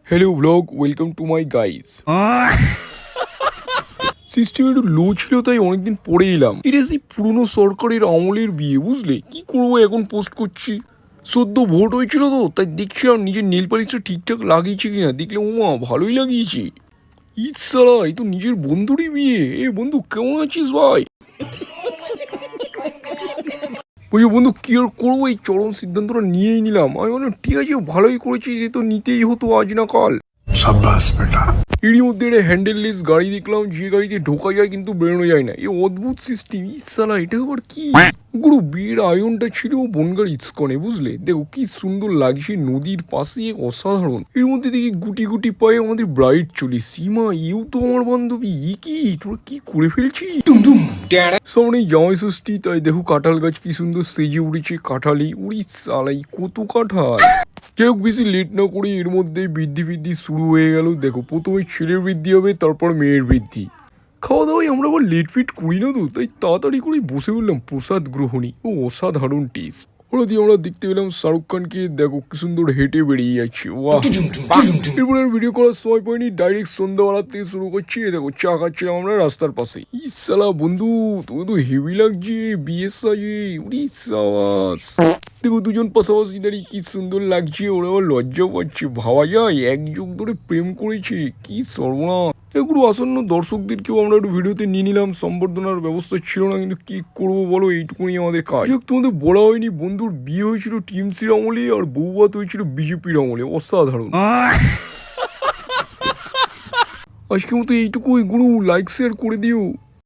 Hello blog, welcome to my guys. System একটু লো ছিল তাই অনেকদিন পরে এলাম। এটা সেই পুরনো সরকারের আমলের বিয়ে, বুঝলে? কি করবো এখন, পোস্ট করছি। সদ্য ভোট হয়েছিল তো, তাই দেখছিলাম নিজের নেল পালিশটা ঠিকঠাক লাগিয়েছে কিনা। দেখলে ওমা, ভালোই লাগিয়েছে। ইসালা, এই তো নিজের বন্ধুরই বিয়ে। এ বন্ধু, কেমন আছিস ভাই? ওই বন্ধু, কি আর করবো, এই চরম সিদ্ধান্তটা নিয়েই নিলাম। আমি বললাম ঠিক আছে, ভালোই করেছিস, যে তো নিতেই হতো আজ না কাল। शाबाश बेटा। এরই মধ্যে একটা হ্যান্ডেললেস গাড়ি দেখলাম, যে গাড়িতে ঢোকা যায় কিন্তু বেরোনো যায় না। এই অদ্ভুত সিস্টেম, ইসালা, এটা আবার কি? গুরু, বিয়ের আয়োজনটা ছিল বনগার ইস্কনে, বুঝলে? দেখো কি সুন্দর লাগছে, নদীর পাশে, অসাধারণ। এর মধ্যে দেখি গুটি গুটি পায়ে আমাদের ব্রাইড চলে। সীমা, এও তো আমার বান্ধবী। ই কি, তোরা কি করে ফেলছিস? সামনেই জামাই ষষ্ঠী, তাই দেখো কাঁঠাল গাছ কি সুন্দর সেজে উঠেছে। কাঁঠালি উড়ি সালাই, কত কাঁঠাল। যাই হোক, বেশি লেট না করে এর মধ্যে বৃদ্ধি শুরু হয়ে গেল। দেখো, প্রথমে ছেলের বৃদ্ধি হবে, তারপর মেয়ের বৃদ্ধি। খাওয়া দাওয়ায় আমরা আবার লেট ফিট করি না তো, তাই তাড়াতাড়ি করে বসে উঠলাম প্রসাদ গ্রহণী। ও অসাধারণ টেস্ট। ওরা দিয়ে আমরা দেখতে পেলাম শাহরুখ খানকে, দেখো কি সুন্দর হেঁটে বেরিয়ে যাচ্ছে। ওয়াহ। এরপর আর ভিডিও করার সময় পাইনি, ডাইরেক্ট সন্ধ্যাবেলা থেকে শুরু করছি। দেখো চা খাচ্ছিলাম আমরা রাস্তার পাশে। ইসালা বন্ধু, তুমি তো হেভি লাগছে বিয়ের সাজে। উড়ি সাবাস। দেখো দুজন পাশাপাশি দাঁড়িয়ে কি সুন্দর লাগছে। ওরা আবার লজ্জাও পাচ্ছে, ভাবা যায় এক যুগ ধরে প্রেম করেছে। কি সর্বনাশ। এগুলো আসন্ন দর্শকদেরকেও আমরা একটু ভিডিওতে নিয়ে নিলাম। সম্বর্ধনার ব্যবস্থা ছিল না, কিন্তু কি করবো বলো, এইটুকুনি আমাদের কাজ। তোমাদের বলা হয়নি, বন্ধুর বিয়ে হয়েছিল টিএমসির আমলে, আর বৌভাত হয়েছিল বিজেপির আমলে। অসাধারণ। আজকের মতো এইটুকুই গুরু, লাইক শেয়ার করে দিও।